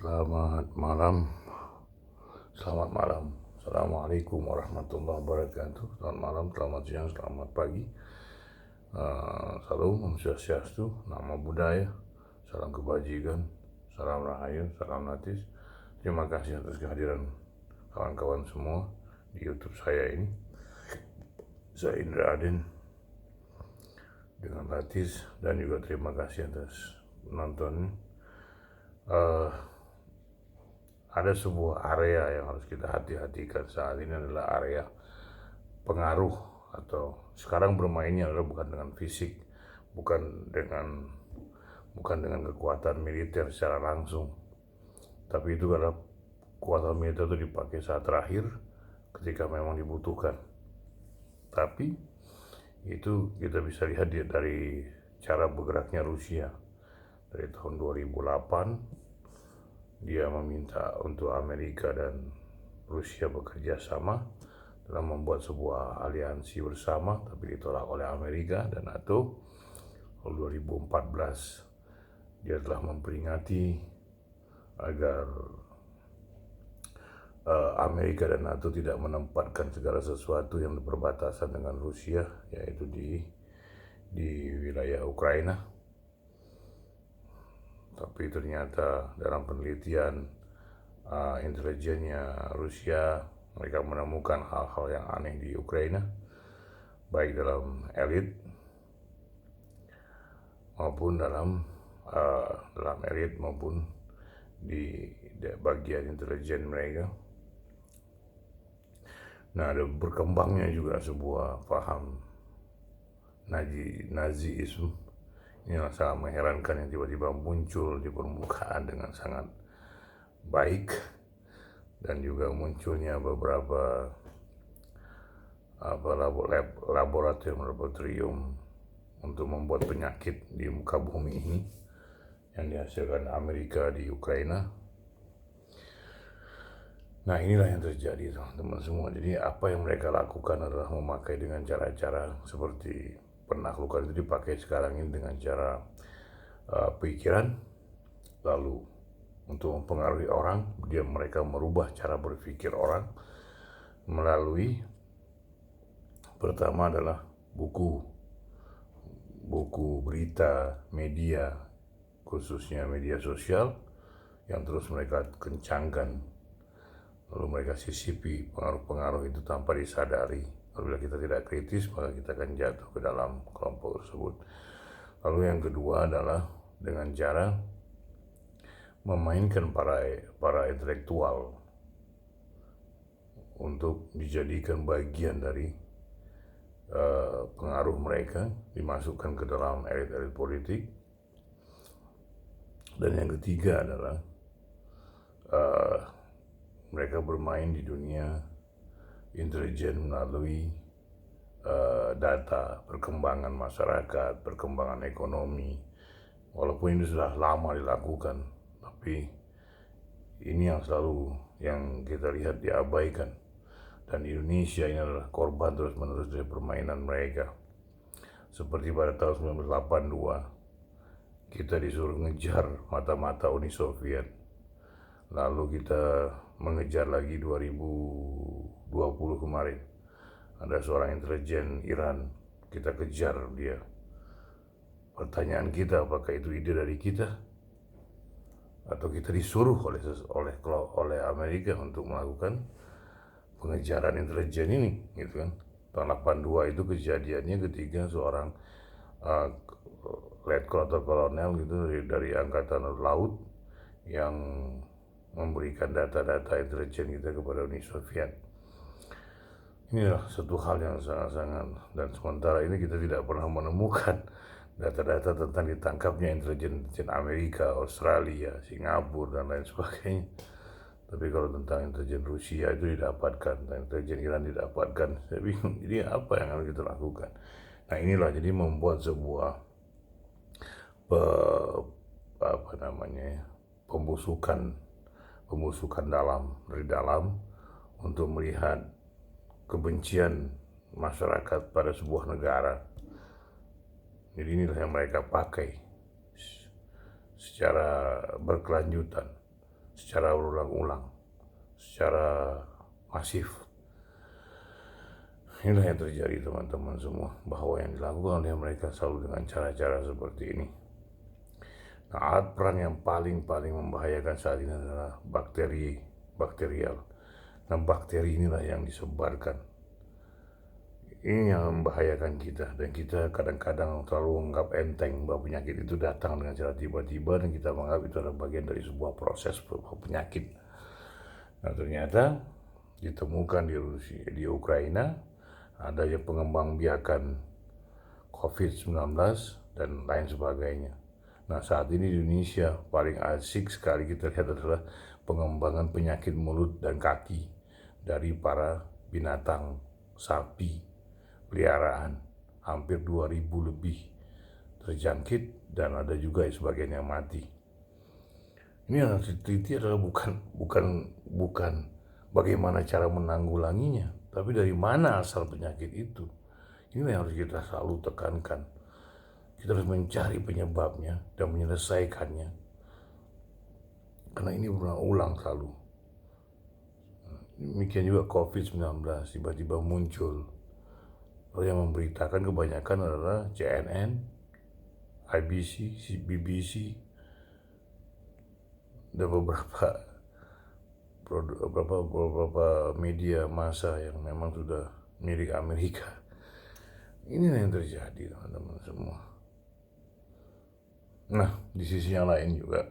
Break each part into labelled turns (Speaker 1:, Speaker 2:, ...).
Speaker 1: Selamat malam, selamat malam. Assalamualaikum warahmatullahi wabarakatuh. Selamat malam, selamat siang, selamat pagi. Salam, Om Swastiastu, Namo Buddhaya, salam kebajikan, salam rahayu, salam natis. Terima kasih atas kehadiran kawan-kawan semua di YouTube saya ini. Saya Indra Aden dengan Latis, dan juga terima kasih atas penonton. Ada sebuah area yang harus kita hati-hatikan saat ini, adalah area pengaruh, atau sekarang bermainnya adalah bukan dengan fisik, bukan dengan kekuatan militer secara langsung, tapi itu adalah kekuatan militer itu dipakai saat terakhir ketika memang dibutuhkan. Tapi itu kita bisa lihat dari cara bergeraknya Rusia. Dari tahun 2008 dia meminta untuk Amerika dan Rusia bekerja sama dalam membuat sebuah aliansi bersama, tapi ditolak oleh Amerika dan NATO. Tahun 2014 dia telah memperingati agar Amerika dan NATO tidak menempatkan segala sesuatu yang berbatasan dengan Rusia, yaitu di wilayah Ukraina. Tapi ternyata dalam penelitian intelijennya Rusia, mereka menemukan hal-hal yang aneh di Ukraina, baik dalam elit maupun dalam elit maupun di bagian intelijen mereka. Nah, ada berkembangnya juga sebuah paham Naziisme. Ini yang sangat mengherankan, yang tiba-tiba muncul di permukaan dengan sangat baik, dan juga munculnya beberapa laboratorium untuk membuat penyakit di muka bumi ini yang dihasilkan Amerika di Ukraina. Nah, inilah yang terjadi, teman-teman semua. Jadi apa yang mereka lakukan adalah memakai dengan cara-cara seperti penaklukan itu dipakai sekarang ini dengan cara pikiran, lalu untuk mempengaruhi orang. Mereka merubah cara berpikir orang melalui, pertama adalah buku berita, media, khususnya media sosial, yang terus mereka kencangkan. Lalu mereka sisipi pengaruh-pengaruh itu tanpa disadari. Apabila kita tidak kritis, maka kita akan jatuh ke dalam kelompok tersebut. Lalu yang kedua adalah dengan cara memainkan para intelektual untuk dijadikan bagian dari pengaruh mereka, dimasukkan ke dalam elit-elit politik. Dan yang ketiga adalah mereka bermain di dunia intelijen melalui data, perkembangan masyarakat, perkembangan ekonomi. Walaupun ini sudah lama dilakukan, tapi ini yang selalu yang kita lihat diabaikan. Dan Indonesia ini adalah korban terus-menerus dari permainan mereka. Seperti pada tahun 1982, kita disuruh ngejar mata-mata Uni Soviet. Lalu kita mengejar lagi 2020 kemarin. Ada seorang intelijen Iran, kita kejar dia. Pertanyaan kita, apakah itu ide dari kita? Atau kita disuruh oleh Amerika untuk melakukan pengejaran intelijen ini, gitu kan? Tahun 82 itu kejadiannya ketika seorang letkol atau kolonel gitu dari angkatan laut yang memberikan data-data intelijen kita kepada Uni Soviet. Inilah satu hal yang sangat-sangat, dan sementara ini kita tidak pernah menemukan data-data tentang ditangkapnya intelijen Amerika, Australia, Singapura, dan lain sebagainya. Tapi kalau tentang intelijen Rusia itu didapatkan, dan intelijen Iran didapatkan. Saya bingung, jadi apa yang harus kita lakukan? Nah, inilah jadi membuat sebuah pembusukan dari dalam untuk melihat kebencian masyarakat pada sebuah negara. Jadi inilah yang mereka pakai secara berkelanjutan. secara berulang-ulang, secara masif. Inilah yang terjadi teman-teman semua, bahwa yang dilakukan oleh mereka selalu dengan cara-cara seperti ini. Nah, alat perang yang paling membahayakan saat ini adalah bakterial. Nah, bakteri inilah yang disebarkan. Ini yang membahayakan kita, dan kita kadang-kadang terlalu menganggap enteng bahwa penyakit itu datang dengan cara tiba-tiba, dan kita menganggap itu adalah bagian dari sebuah proses penyakit. Nah, ternyata ditemukan di Ukraina adanya pengembangbiakan COVID-19 dan lain sebagainya. Nah, saat ini di Indonesia paling asik sekali kita lihat adalah pengembangan penyakit mulut dan kaki dari para binatang sapi peliharaan. Hampir 2000 lebih terjangkit, dan ada juga sebagian yang mati. Ini yang harus diteliti adalah bukan bagaimana cara menanggulanginya, tapi dari mana asal penyakit itu. Ini yang harus kita selalu tekankan. Kita harus mencari penyebabnya dan menyelesaikannya, karena ini berulang-ulang selalu. Demikian juga COVID-19 tiba-tiba muncul. Lalu yang memberitakan kebanyakan adalah CNN, IBC, BBC, dan beberapa media massa yang memang sudah milik Amerika. Ini yang terjadi teman-teman semua. Nah, di sisi yang lain juga,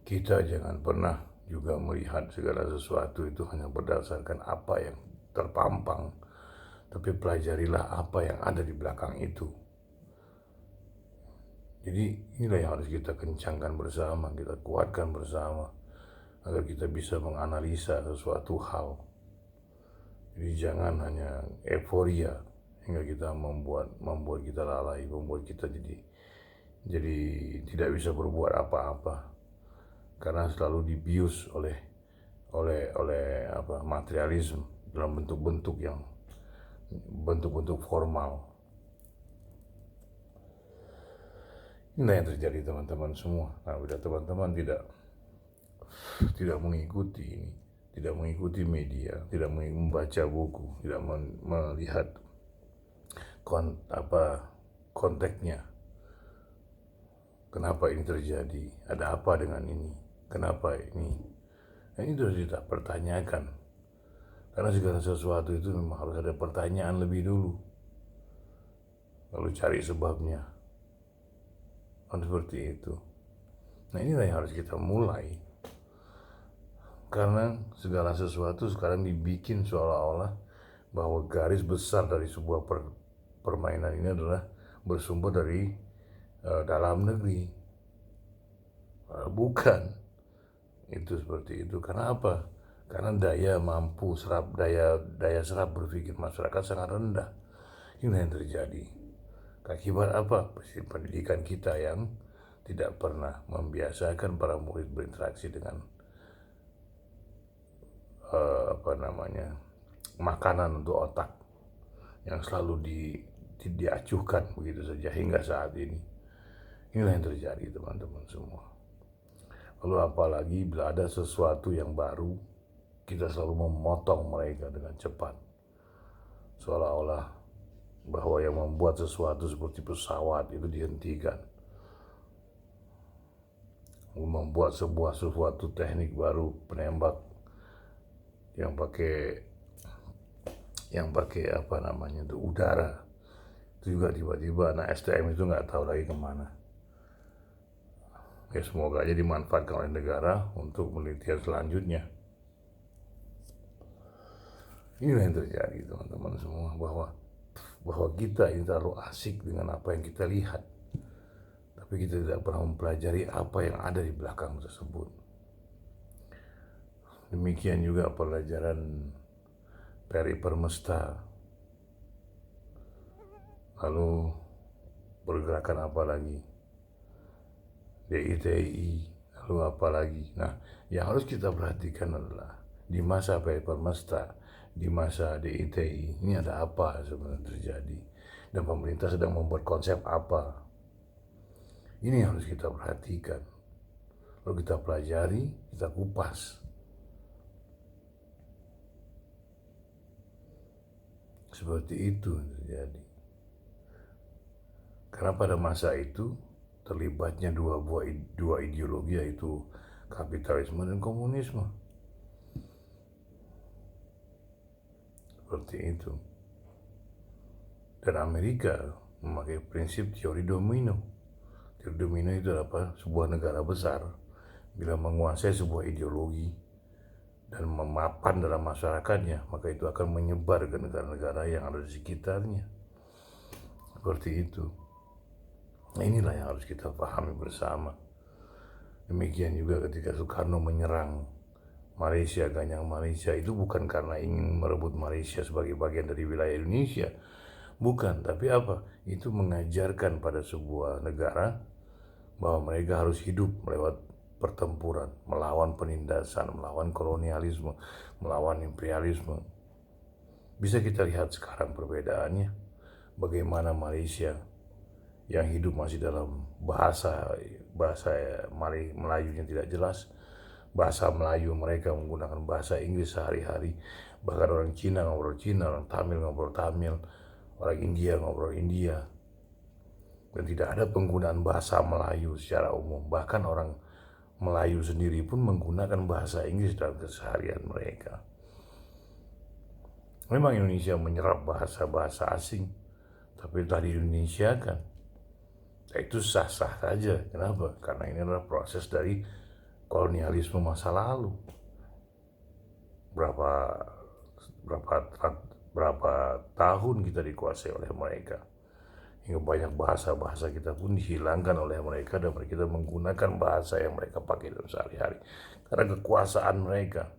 Speaker 1: kita jangan pernah juga melihat segala sesuatu itu hanya berdasarkan apa yang terpampang, tapi pelajarilah apa yang ada di belakang itu. Jadi inilah yang harus kita kencangkan bersama, kita kuatkan bersama, agar kita bisa menganalisa sesuatu hal. Jadi jangan hanya euforia hingga kita membuat kita lalai, membuat kita jadi tidak bisa berbuat apa-apa, karena selalu dibius oleh materialisme dalam bentuk-bentuk formal. Inilah yang terjadi teman-teman semua. Nah, bila teman-teman tidak mengikuti ini, tidak mengikuti media, tidak membaca buku, tidak melihat konteksnya, kenapa ini terjadi, ada apa dengan ini, kenapa ini. Nah, ini harus kita pertanyakan, karena segala sesuatu itu memang harus ada pertanyaan lebih dulu, lalu cari sebabnya. Seperti itu. Nah, inilah yang harus kita mulai, karena segala sesuatu sekarang dibikin seolah-olah bahwa garis besar dari sebuah permainan ini adalah bersumber dari dalam negeri. Bukan itu seperti itu. Karena apa? Karena daya serap berpikir masyarakat sangat rendah. Ini yang terjadi. Akibat apa? Pendidikan kita yang tidak pernah membiasakan para murid berinteraksi dengan makanan untuk otak, yang selalu diacuhkan begitu saja hingga saat ini. Inilah yang terjadi teman-teman semua. Lalu apalagi bila ada sesuatu yang baru, kita selalu memotong mereka dengan cepat, seolah-olah bahwa yang membuat sesuatu seperti pesawat itu dihentikan. Membuat sesuatu teknik baru, penembak yang pakai udara, itu juga tiba-tiba anak STM itu nggak tahu lagi kemana. Ya, semoga aja dimanfaatkan oleh negara untuk penelitian selanjutnya. Inilah yang terjadi teman-teman semua, bahwa kita ini terlalu asik dengan apa yang kita lihat, tapi kita tidak pernah mempelajari apa yang ada di belakang tersebut. Demikian juga pelajaran Perry Permesta. Lalu pergerakan apa lagi? DITI, lalu apa lagi? Nah, yang harus kita perhatikan adalah di masa Perry Permesta, di masa DITI, ini ada apa sebenarnya terjadi, dan pemerintah sedang membuat konsep apa. Ini yang harus kita perhatikan. lalu kita pelajari, kita kupas. Seperti itu yang terjadi. Karena pada masa itu terlibatnya dua ideologi, yaitu kapitalisme dan komunisme. Seperti itu. Dan Amerika memakai prinsip teori domino. Teori domino itu apa? Sebuah negara besar bila menguasai sebuah ideologi dan memapan dalam masyarakatnya, maka itu akan menyebar ke negara-negara yang ada di sekitarnya. Seperti itu. Nah, inilah yang harus kita pahami bersama. Demikian juga ketika Soekarno menyerang Malaysia, Ganyang Malaysia, itu bukan karena ingin merebut Malaysia sebagai bagian dari wilayah Indonesia. Bukan, tapi apa? Itu mengajarkan pada sebuah negara bahwa mereka harus hidup lewat pertempuran, melawan penindasan, melawan kolonialisme, melawan imperialisme. Bisa kita lihat sekarang perbedaannya. Bagaimana Malaysia yang hidup masih dalam bahasa Melayu yang tidak jelas. Bahasa Melayu mereka menggunakan bahasa Inggris sehari-hari. Bahkan orang Cina ngobrol Cina, orang Tamil ngobrol Tamil, orang India ngobrol India. Dan tidak ada penggunaan bahasa Melayu secara umum. Bahkan orang Melayu sendiri pun menggunakan bahasa Inggris dalam keseharian mereka. Memang Indonesia menyerap bahasa-bahasa asing, tapi telah di-Indonesiakan. Nah, itu sah-sah saja. Kenapa? Karena ini adalah proses dari kolonialisme masa lalu. Berapa tahun kita dikuasai oleh mereka, hingga banyak bahasa-bahasa kita pun dihilangkan oleh mereka dan kita menggunakan bahasa yang mereka pakai dalam sehari-hari karena kekuasaan mereka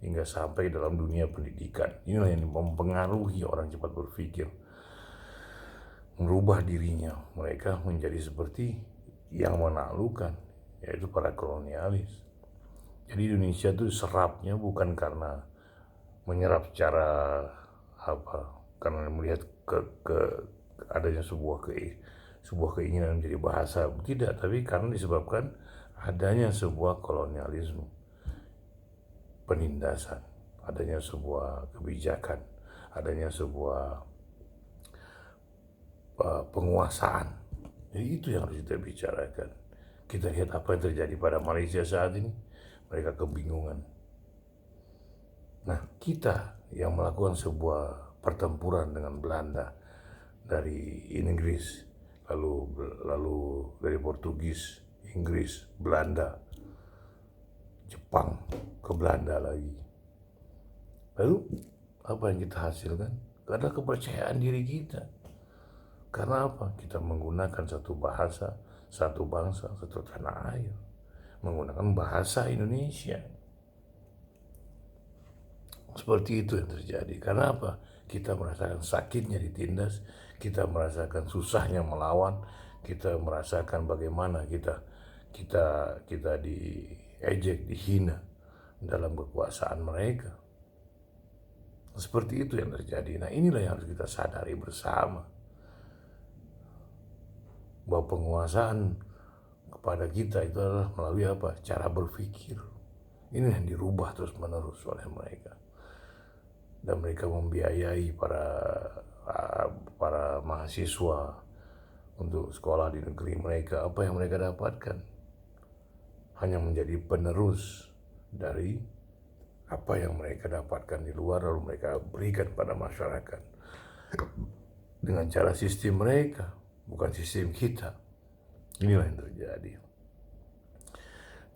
Speaker 1: hingga sampai dalam dunia pendidikan. Inilah yang mempengaruhi orang cepat berpikir, merubah dirinya mereka menjadi seperti yang menaklukkan, yaitu para kolonialis. Jadi Indonesia itu serapnya bukan karena menyerap secara karena melihat adanya sebuah keinginan menjadi bahasa, tidak, tapi karena disebabkan adanya sebuah kolonialisme, penindasan, adanya sebuah kebijakan, adanya sebuah penguasaan. Jadi itu yang harus kita bicarakan. Kita lihat apa yang terjadi pada Malaysia saat ini. Mereka kebingungan. Nah, kita yang melakukan sebuah pertempuran dengan Belanda dari Inggris, lalu dari Portugis, Inggris, Belanda, Jepang, ke Belanda lagi. Lalu apa yang kita hasilkan? Karena kepercayaan diri kita. Karena apa? Kita menggunakan satu bahasa, satu bangsa, satu tanah air. Menggunakan bahasa Indonesia. Seperti itu yang terjadi. Karena apa? Kita merasakan sakitnya ditindas, kita merasakan susahnya melawan, kita merasakan bagaimana kita diejek, dihina dalam kekuasaan mereka. Seperti itu yang terjadi. Nah, inilah yang harus kita sadari bersama. Bahwa penguasaan kepada kita itu adalah melalui apa? Cara berpikir. Ini yang dirubah terus-menerus oleh mereka. Dan mereka membiayai para mahasiswa untuk sekolah di negeri mereka. Apa yang mereka dapatkan? Hanya menjadi penerus dari apa yang mereka dapatkan di luar, lalu mereka berikan pada masyarakat dengan cara sistem mereka, bukan sistem kita. Inilah yang terjadi.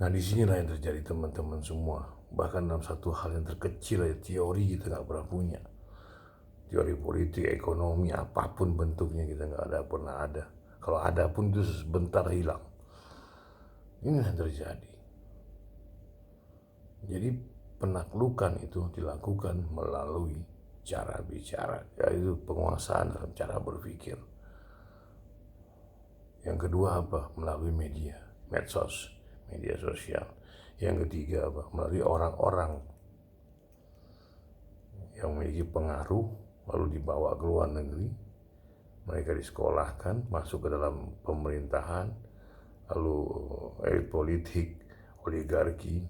Speaker 1: Nah, disinilah yang terjadi teman-teman semua. Bahkan dalam satu hal yang terkecil, teori kita nggak pernah punya. Teori politik, ekonomi, apapun bentuknya kita nggak pernah ada. Kalau ada pun itu sebentar hilang. Ini yang terjadi. Jadi penaklukan itu dilakukan melalui cara bicara, yaitu penguasaan dalam cara berpikir. Yang kedua apa? Melalui media, medsos, media sosial. Yang ketiga apa? Melalui orang-orang yang memiliki pengaruh, lalu dibawa ke luar negeri. Mereka disekolahkan, masuk ke dalam pemerintahan, lalu elit politik oligarki.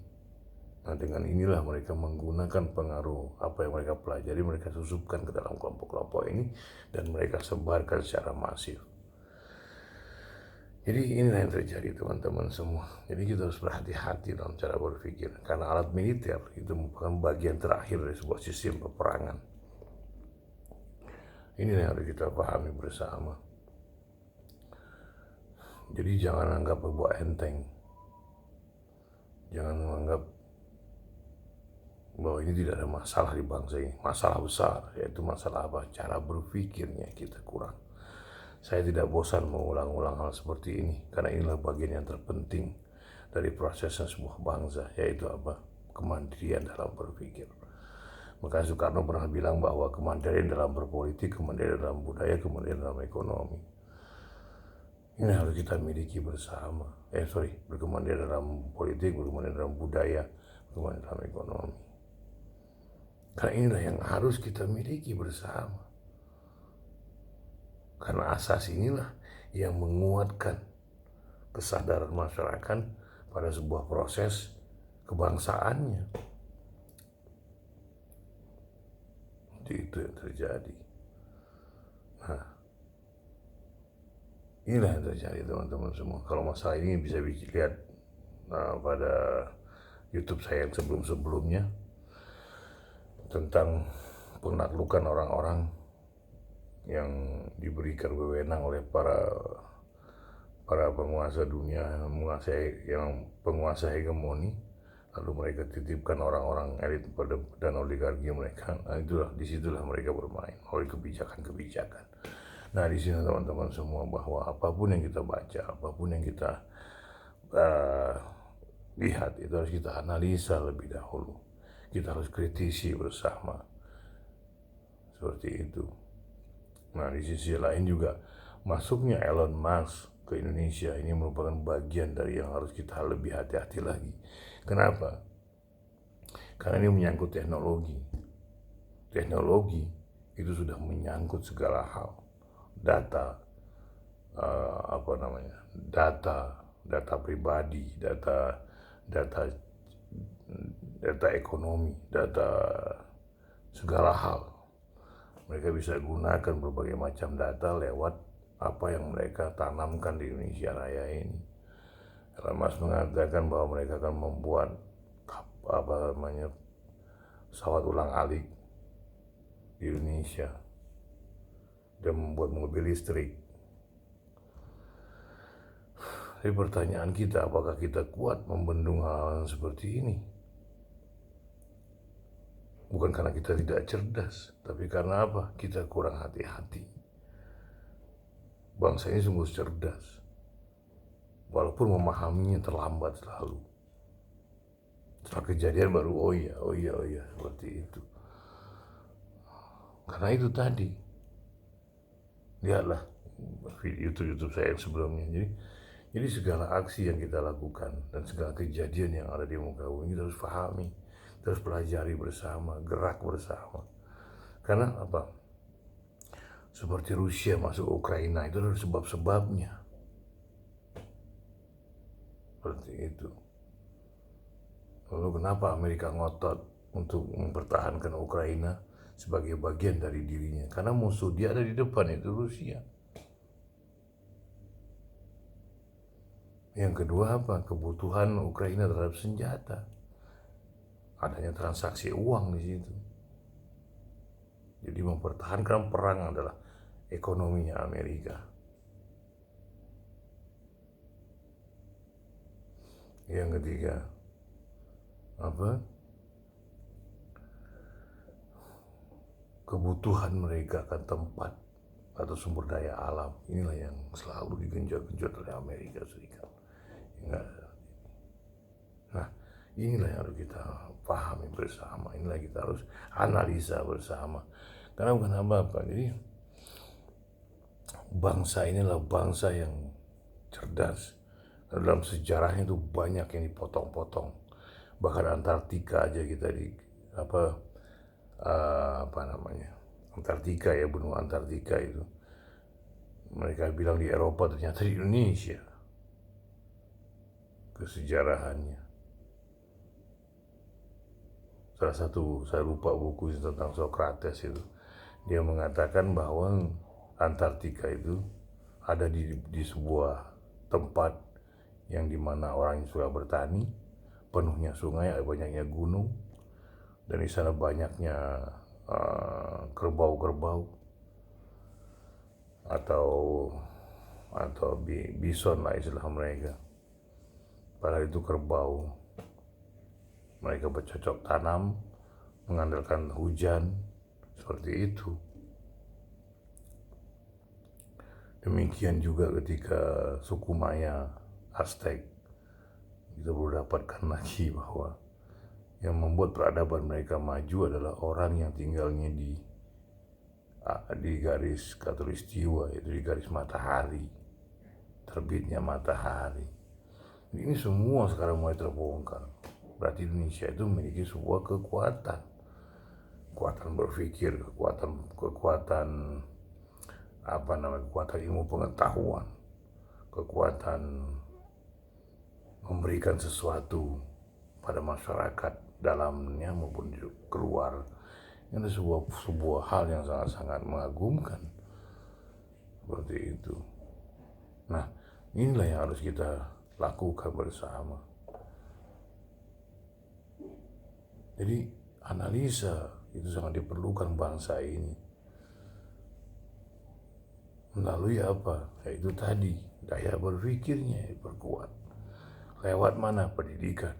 Speaker 1: Nah, dengan inilah mereka menggunakan pengaruh apa yang mereka pelajari, mereka susupkan ke dalam kelompok-kelompok ini dan mereka sebarkan secara masif. Jadi inilah yang terjadi teman-teman semua. Jadi kita harus berhati-hati dalam cara berpikir, karena alat militer itu merupakan bagian terakhir dari sebuah sistem peperangan. Ini yang harus kita pahami bersama. Jadi jangan anggap bahwa enteng, jangan menganggap bahwa ini tidak ada masalah di bangsa ini. Masalah besar, yaitu masalah apa? Cara berpikirnya kita kurang. Saya tidak bosan mengulang-ulang hal seperti ini, karena inilah bagian yang terpenting dari prosesnya sebuah bangsa, yaitu apa? Kemandirian dalam berpikir. Maka Soekarno pernah bilang bahwa kemandirian dalam berpolitik, kemandirian dalam budaya, kemandirian dalam ekonomi. Ini harus kita miliki bersama. Berkemandirian dalam politik, berkemandirian dalam budaya, berkemandirian dalam ekonomi. Karena inilah yang harus kita miliki bersama. Karena asas inilah yang menguatkan kesadaran masyarakat pada sebuah proses kebangsaannya. Itu yang terjadi. Nah, inilah yang terjadi teman-teman semua. Kalau masalah ini bisa dilihat pada YouTube saya yang sebelum-sebelumnya tentang penaklukan orang-orang yang diberikan wewenang oleh para penguasa dunia, yang penguasa hegemoni, lalu mereka titipkan orang-orang elit dan oligarki mereka. Nah, disitulah mereka bermain oleh kebijakan-kebijakan. Nah, di sini teman-teman semua, bahwa apapun yang kita baca, apapun yang kita lihat, itu harus kita analisa lebih dahulu. Kita harus kritisi bersama, seperti itu. Nah, di sisi lain juga masuknya Elon Musk ke Indonesia ini merupakan bagian dari yang harus kita lebih hati-hati lagi. Kenapa? Karena ini menyangkut teknologi. Teknologi itu sudah menyangkut segala hal. Data data pribadi, data ekonomi, data segala hal. Mereka bisa gunakan berbagai macam data lewat apa yang mereka tanamkan di Indonesia Raya ini. Elon Musk mengatakan bahwa mereka akan membuat pesawat ulang-alik di Indonesia dan membuat mobil listrik. Jadi pertanyaan kita, apakah kita kuat membendung hal seperti ini? Bukan karena kita tidak cerdas, tapi karena apa? Kita kurang hati-hati. Bangsa ini sungguh cerdas, walaupun memahaminya terlambat selalu. Setelah kejadian baru oh iya seperti itu. Karena itu tadi, lihatlah YouTube saya yang sebelumnya. Jadi segala aksi yang kita lakukan dan segala kejadian yang ada di muka bumi kita harus pahami, kita harus pelajari bersama, gerak bersama. Karena apa? Seperti Rusia masuk Ukraina, itu ada sebab-sebabnya. Seperti itu. Lalu kenapa Amerika ngotot untuk mempertahankan Ukraina sebagai bagian dari dirinya? Karena musuh dia ada di depan, itu Rusia. Yang kedua apa? Kebutuhan Ukraina terhadap senjata. Adanya transaksi uang di situ. Jadi mempertahankan perang adalah ekonominya Amerika. Yang ketiga, apa? Kebutuhan mereka akan tempat atau sumber daya alam. Inilah yang selalu digenjot-genjot oleh Amerika Serikat. Nah, inilah yang harus kita pahami bersama. Inilah yang kita harus analisa bersama. Karena bukan apa-apa. Jadi bangsa inilah bangsa yang cerdas. Dalam sejarahnya itu banyak yang dipotong-potong. Bahkan Antartika aja kita Antartika ya, benua Antartika itu. Mereka bilang di Eropa, ternyata di Indonesia. Kesejarahannya. salah satu, saya lupa buku tentang Socrates itu, dia mengatakan bahwa Antartika itu ada di sebuah tempat yang dimana orang yang suka bertani, penuhnya sungai, banyaknya gunung, dan di sana banyaknya kerbau-kerbau atau bison lah istilah mereka. Padahal itu kerbau. Mereka bercocok tanam, mengandalkan hujan, seperti itu. Demikian juga ketika suku Maya, Aztec, kita baru dapatkan lagi bahwa yang membuat peradaban mereka maju adalah orang yang tinggalnya di garis khatulistiwa, yaitu di garis matahari, terbitnya matahari. Ini semua sekarang mulai terbongkar. Berarti Indonesia itu memiliki sebuah kekuatan berpikir, kekuatan ilmu pengetahuan, kekuatan memberikan sesuatu pada masyarakat dalamnya maupun di keluar. Ini sebuah hal yang sangat-sangat mengagumkan, seperti itu. Nah, inilah yang harus kita lakukan bersama. Jadi analisa itu sangat diperlukan bangsa ini. Melalui apa? Yaitu tadi, daya berpikirnya diperkuat. Lewat mana? Pendidikan.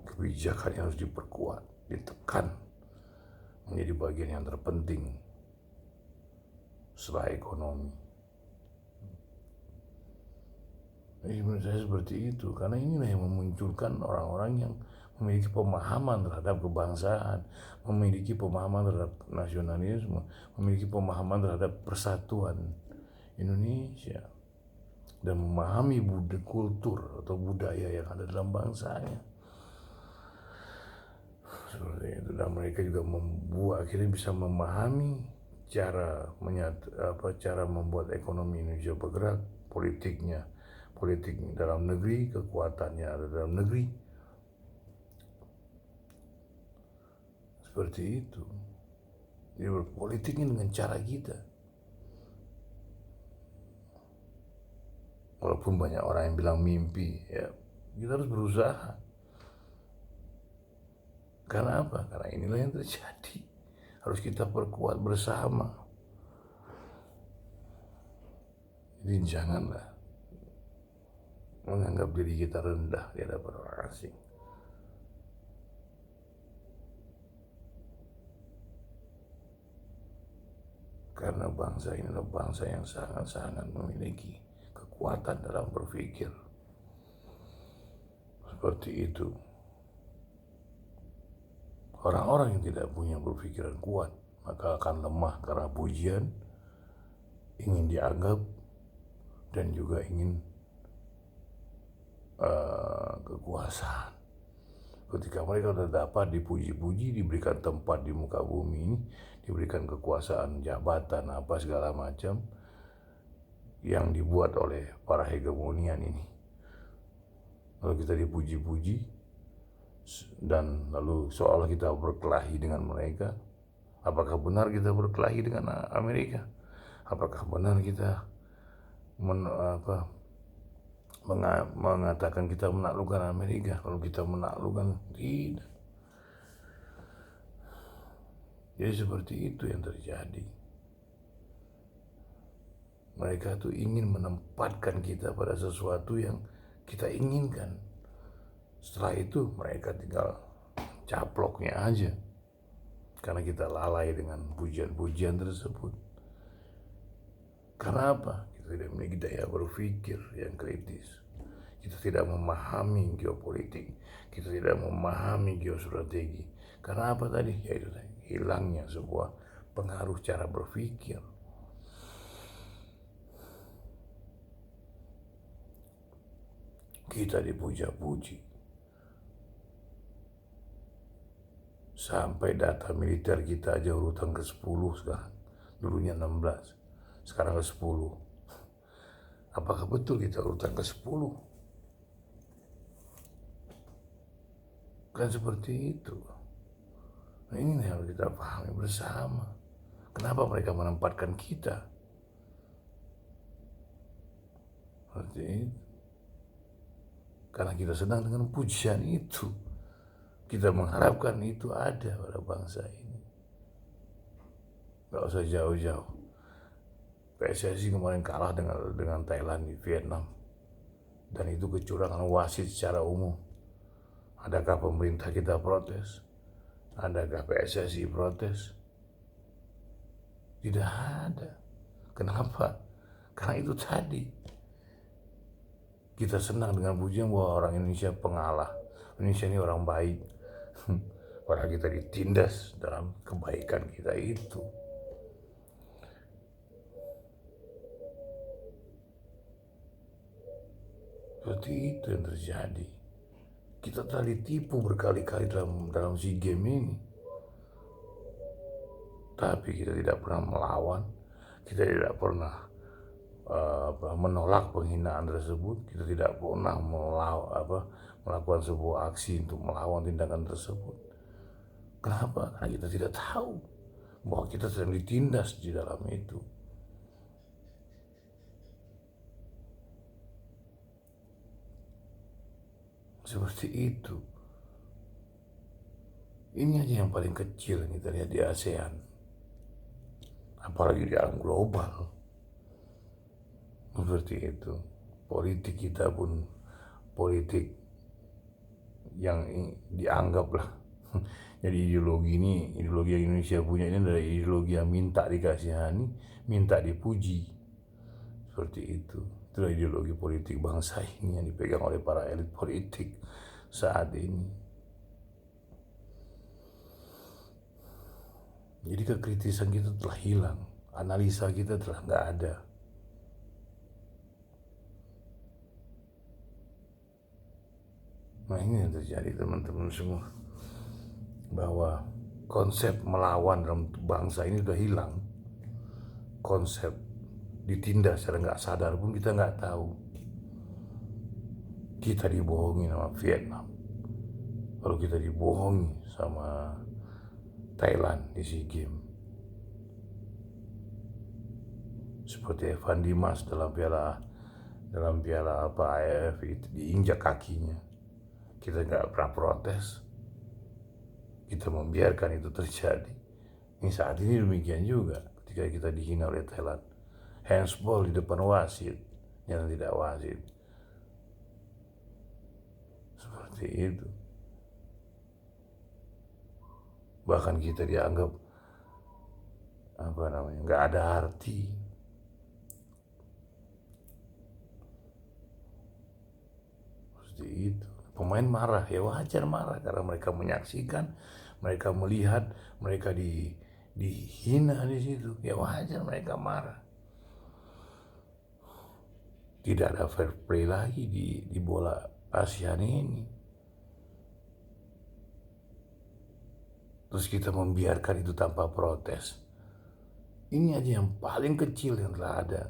Speaker 1: Kebijakan yang harus diperkuat, ditekan, menjadi bagian yang terpenting setelah ekonomi. Jadi menurut saya seperti itu, karena inilah yang memunculkan orang-orang yang memiliki pemahaman terhadap kebangsaan, memiliki pemahaman terhadap nasionalisme, memiliki pemahaman terhadap persatuan Indonesia, dan memahami kultur atau budaya yang ada dalam bangsanya. Seperti itu, dan mereka juga akhirnya bisa memahami cara membuat ekonomi Indonesia bergerak, politik dalam negeri, kekuatannya ada dalam negeri. Seperti itu. Jadi berpolitiknya dengan cara kita. Walaupun banyak orang yang bilang mimpi, ya kita harus berusaha. Karena apa? Karena inilah yang terjadi. Harus kita perkuat bersama. Jadi janganlah menganggap diri kita rendah di hadapan orang asing. Karena bangsa ini adalah bangsa yang sangat-sangat memiliki kekuatan dalam berpikir. Seperti itu. Orang-orang yang tidak punya berpikiran kuat, maka akan lemah karena pujian, ingin dianggap, dan juga ingin kekuasaan. Ketika mereka sudah dapat dipuji-puji, diberikan tempat di muka bumi ini, diberikan kekuasaan, jabatan, apa segala macam yang dibuat oleh para hegemonian ini. Lalu kita dipuji-puji, dan lalu seolah kita berkelahi dengan mereka. Apakah benar kita berkelahi dengan Amerika? Apakah benar kita mengatakan kita menaklukkan Amerika kalau kita menaklukkan? Tidak. Jadi seperti itu yang terjadi. Mereka tuh ingin menempatkan kita pada sesuatu yang kita inginkan. Setelah itu mereka tinggal caploknya aja, karena kita lalai dengan pujian-pujian tersebut. Karena apa? Kita tidak memiliki daya berpikir yang kritis. Kita tidak memahami geopolitik, kita tidak memahami geostrategi. Karena apa tadi? Yaitu hilangnya sebuah pengaruh cara berpikir. Kita dipuja-puji. Sampai data militer kita aja urutan ke-10 sekarang. Dulunya 16, sekarang ke-10. Apakah betul kita urutan ke-10? Kan seperti itu. Nah, ini yang harus kita pahami bersama. Kenapa mereka menempatkan kita seperti itu? Karena kita senang dengan pujian itu. Kita mengharapkan itu ada pada bangsa ini. Gak usah jauh-jauh. PSSI kemarin kalah dengan Thailand di Vietnam. Dan itu kecurangan wasit secara umum. Adakah pemerintah kita protes? Adakah PSSI protes? Tidak ada. Kenapa? Karena itu tadi. Kita senang dengan pujian bahwa orang Indonesia pengalah. Indonesia ini orang baik. Padahal kita ditindas dalam kebaikan kita itu. Seperti itu yang terjadi. Kita telah ditipu berkali-kali dalam SEA Games ini. Tapi kita tidak pernah melawan. Kita tidak pernah menolak penghinaan tersebut. Kita tidak pernah melakukan sebuah aksi untuk melawan tindakan tersebut. Kenapa? Karena kita tidak tahu bahwa kita sedang ditindas di dalam itu. Seperti itu. Ini aja yang paling kecil yang kita lihat di ASEAN. Apalagi di alam global. Seperti itu. Politik kita pun politik yang dianggaplah. Jadi ideologi yang Indonesia punya ini adalah ideologi yang minta dikasihani, minta dipuji. Seperti itu. Itulah ideologi politik bangsa ini yang dipegang oleh para elit politik saat ini. Jadi kekritisan kita telah hilang, analisa kita telah nggak ada. Nah, ini yang terjadi teman-teman semua, bahwa konsep melawan dalam bangsa ini sudah hilang. Konsep ditindas secara nggak sadar pun kita nggak tahu. Kita dibohongi sama Vietnam, lalu kita dibohongi sama Thailand di SEA Games. Seperti Evan Dimas dalam piala AFF itu diinjak kakinya. Kita nggak pernah protes. Kita membiarkan itu terjadi. Ini saat ini demikian juga ketika kita dihina oleh Thailand. Handsball di depan wasit, yang tidak wasit. Seperti itu. Bahkan kita dianggap nggak ada arti. Seperti itu. Pemain marah, ya wajar marah karena mereka menyaksikan, mereka melihat, mereka dihina di situ, ya wajar mereka marah. Tidak ada fair play lagi di bola ASEAN ini. Terus kita membiarkan itu tanpa protes. Ini aja yang paling kecil yang telah ada.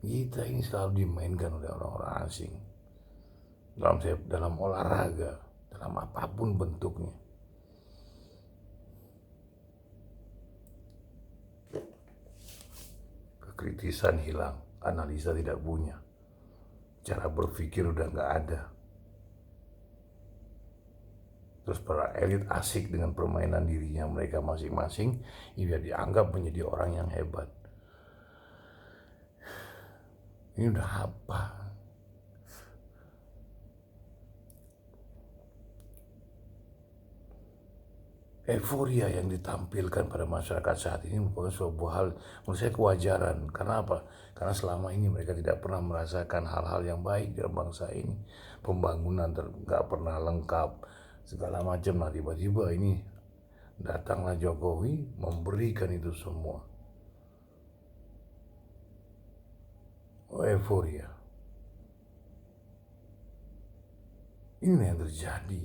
Speaker 1: Kita ini selalu dimainkan oleh orang-orang asing. Dalam olahraga, dalam apapun bentuknya. Kekritisan hilang, analisa tidak punya. Cara berpikir udah nggak ada. Terus para elit asik dengan permainan dirinya mereka masing-masing, ia dianggap menjadi orang yang hebat. Ini udah apa? Euforia yang ditampilkan pada masyarakat saat ini merupakan sebuah hal menurut saya kewajaran. Karena apa? Karena selama ini mereka tidak pernah merasakan hal-hal yang baik dalam bangsa ini. Pembangunan nggak pernah lengkap, segala macam. Nah tiba-tiba ini datanglah Jokowi memberikan itu semua. Euforia. Ini yang terjadi.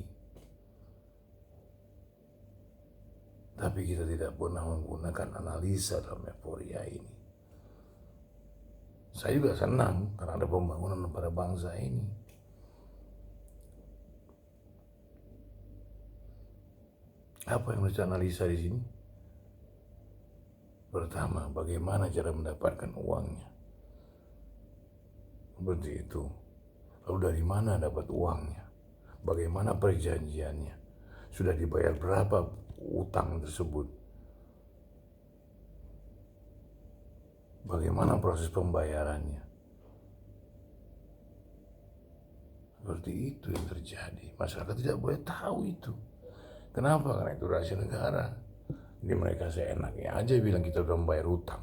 Speaker 1: Tapi kita tidak pernah menggunakan analisa dalam euforia ini. Saya juga senang karena ada pembangunan pada bangsa ini. Apa yang harus analisa di sini? Pertama, bagaimana cara mendapatkan uangnya? Seperti itu. Lalu dari mana dapat uangnya? Bagaimana perjanjiannya? Sudah dibayar berapa utang tersebut? Bagaimana proses pembayarannya? Seperti itu yang terjadi. Masyarakat tidak boleh tahu itu. Kenapa? Karena itu rahasia negara. Jadi mereka seenaknya aja bilang kita sudah membayar hutang,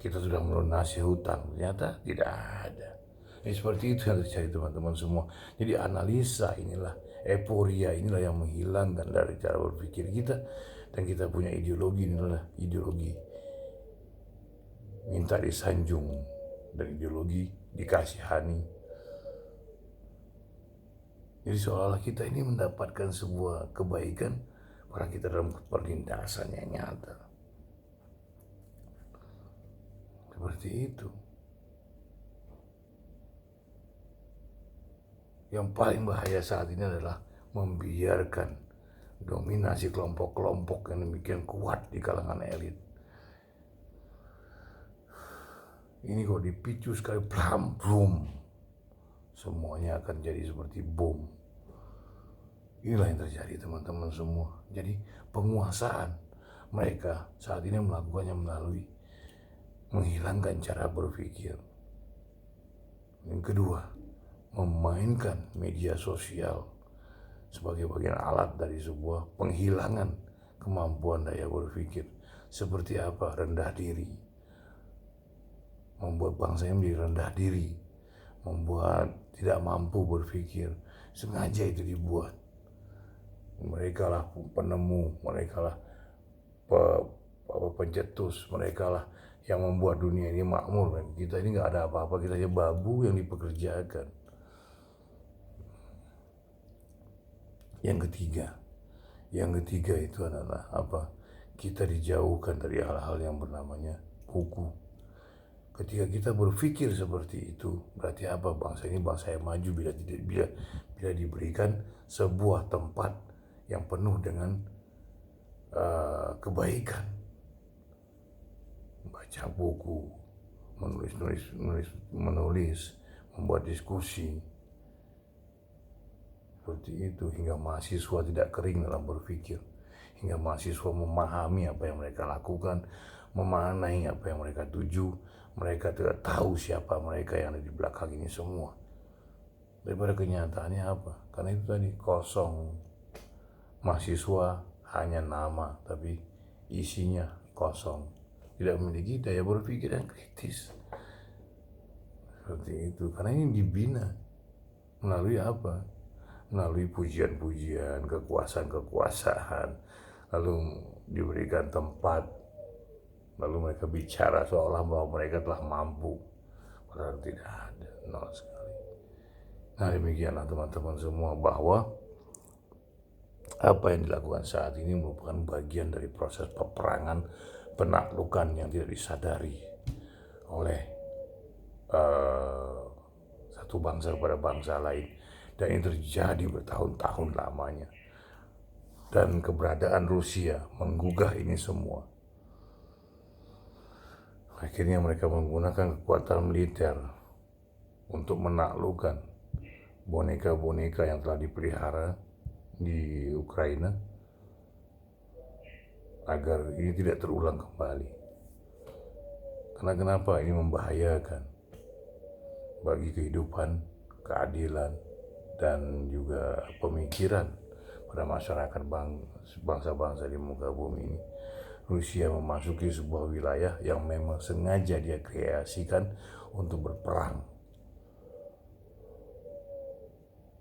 Speaker 1: kita sudah melunasi hutang. Ternyata tidak ada. Seperti itu yang terjadi teman-teman semua. Jadi analisa inilah, euforia inilah yang menghilangkan dari cara berpikir kita. Dan kita punya ideologi, inilah ideologi minta disanjung dan ideologi dikasihani. Jadi seolah-olah kita ini mendapatkan sebuah kebaikan karena kita dalam perlintasan yang nyata. Seperti itu. Yang paling bahaya saat ini adalah membiarkan dominasi kelompok-kelompok yang demikian kuat di kalangan elit. Ini kalau dipicu sekali, brum, semuanya akan jadi seperti bom. Inilah yang terjadi teman-teman semua. Jadi penguasaan mereka saat ini melakukannya melalui menghilangkan cara berpikir. Yang kedua, memainkan media sosial sebagai bagian alat dari sebuah penghilangan kemampuan daya berpikir. Seperti apa? Rendah diri. Membuat bangsa ini menjadi rendah diri. Membuat tidak mampu berpikir. Sengaja itu dibuat. Mereka lah penemu, mereka lah pencetus, mereka lah yang membuat dunia ini makmur. Kita ini nggak ada apa-apa, kita hanya babu yang dipekerjakan. Yang ketiga itu adalah apa? Kita dijauhkan dari hal-hal yang bernamanya buku. Ketika kita berpikir seperti itu, berarti apa? Bangsa ini bangsa yang maju bila diberikan sebuah tempat yang penuh dengan kebaikan. Baca buku, menulis, membuat diskusi. Seperti itu, hingga mahasiswa tidak kering dalam berpikir. Hingga mahasiswa memahami apa yang mereka lakukan, memaknai apa yang mereka tuju. Mereka tidak tahu siapa mereka yang ada di belakang ini semua. Daripada kenyataannya apa? Karena itu tadi kosong. Mahasiswa hanya nama, tapi isinya kosong. Tidak memiliki daya berpikir yang kritis. Seperti itu. Karena ini dibina melalui apa? Melalui pujian-pujian, kekuasaan-kekuasaan. Lalu diberikan tempat. Lalu mereka bicara seolah bahwa mereka telah mampu. Padahal tidak ada, nol sekali. Nah demikianlah teman-teman semua, bahwa apa yang dilakukan saat ini merupakan bagian dari proses peperangan penaklukan yang tidak disadari oleh satu bangsa kepada bangsa lain. Dan ini terjadi bertahun-tahun lamanya. Dan keberadaan Rusia menggugah ini semua. Akhirnya mereka menggunakan kekuatan militer untuk menaklukkan boneka-boneka yang telah dipelihara di Ukraina agar ini tidak terulang kembali. Karena kenapa? Ini membahayakan bagi kehidupan, keadilan, dan juga pemikiran pada masyarakat bangsa-bangsa di muka bumi ini. Rusia memasuki sebuah wilayah yang memang sengaja dia kreasikan untuk berperang.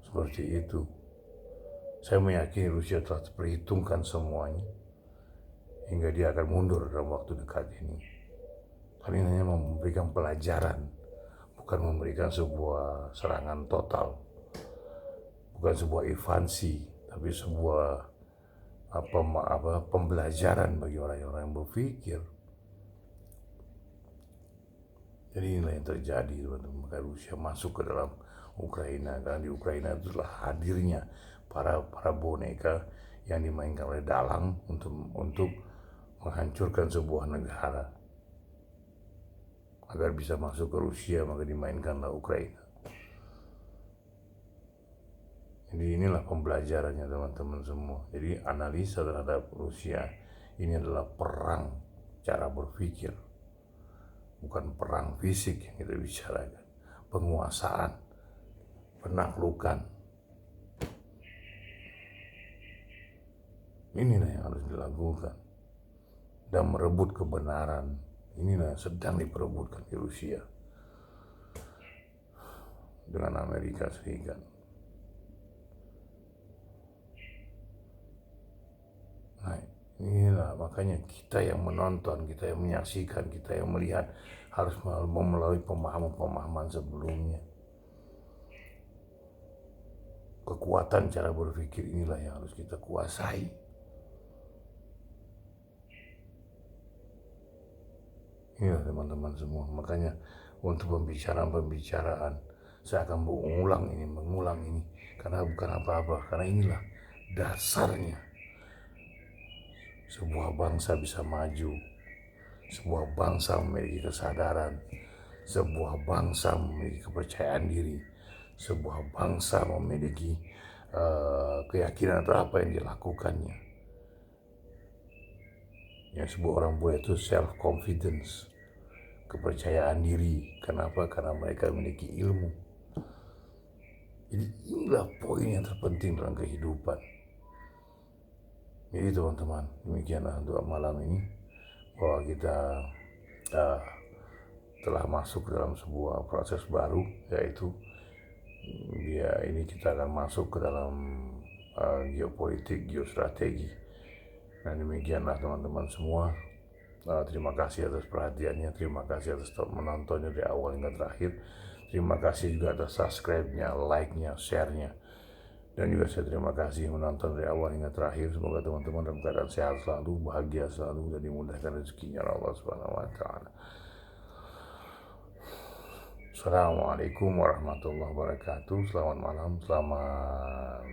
Speaker 1: Seperti itu. Saya meyakini Rusia telah perhitungkan semuanya hingga dia akan mundur dalam waktu dekat ini. Kali ini hanya memberikan pelajaran, bukan memberikan sebuah serangan total, bukan sebuah invasi, tapi sebuah pembelajaran bagi orang-orang yang berpikir. Jadi inilah yang terjadi, teman-teman. Maka Rusia masuk ke dalam Ukraina, karena di Ukraina itulah hadirnya para boneka yang dimainkan oleh dalang untuk menghancurkan sebuah negara. Agar bisa masuk ke Rusia, maka dimainkanlah Ukraina. Jadi inilah pembelajarannya, teman-teman semua. Jadi analisa terhadap Rusia ini adalah perang cara berpikir, bukan perang fisik yang kita bicarakan. Penguasaan, penaklukan. Inilah yang harus dilakukan. Dan merebut kebenaran. Inilah yang sedang diperebutkan di Rusia dengan Amerika Serikat. Nah, inilah makanya kita yang menonton, kita yang menyaksikan, kita yang melihat harus melalui pemahaman-pemahaman sebelumnya. Kekuatan cara berpikir inilah yang harus kita kuasai. Inilah teman-teman semua. Makanya untuk pembicaraan saya akan mengulang ini. Karena bukan apa-apa. Karena inilah dasarnya sebuah bangsa bisa maju. Sebuah bangsa memiliki kesadaran. Sebuah bangsa memiliki kepercayaan diri. Sebuah bangsa memiliki keyakinan atau apa yang dilakukannya. Yang sebuah orang boleh itu self-confidence. Kepercayaan diri. Kenapa? Karena mereka memiliki ilmu. Jadi inilah poin yang terpenting dalam kehidupan. Jadi teman-teman, demikianlah untuk malam ini, bahwa kita telah masuk dalam sebuah proses baru, yaitu ini kita akan masuk ke dalam geopolitik, geostrategi. Nah demikianlah teman-teman semua. Terima kasih atas perhatiannya, terima kasih atas menontonnya dari awal hingga terakhir. Terima kasih juga atas subscribe-nya, like-nya, share-nya. Dan juga saya terima kasih menonton dari awal hingga terakhir. Semoga teman-teman dalam keadaan sehat selalu, bahagia selalu, dan dimudahkan rezekinya Allah Subhanahu wa Ta'ala. Assalamualaikum warahmatullahi wabarakatuh. Selamat malam, selamat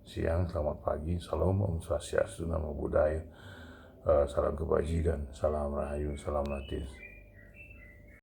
Speaker 1: siang, selamat pagi. Salam, Om Swastiastu, Namo Buddhaya. Salam kebajikan, salam rahayu, salam latif.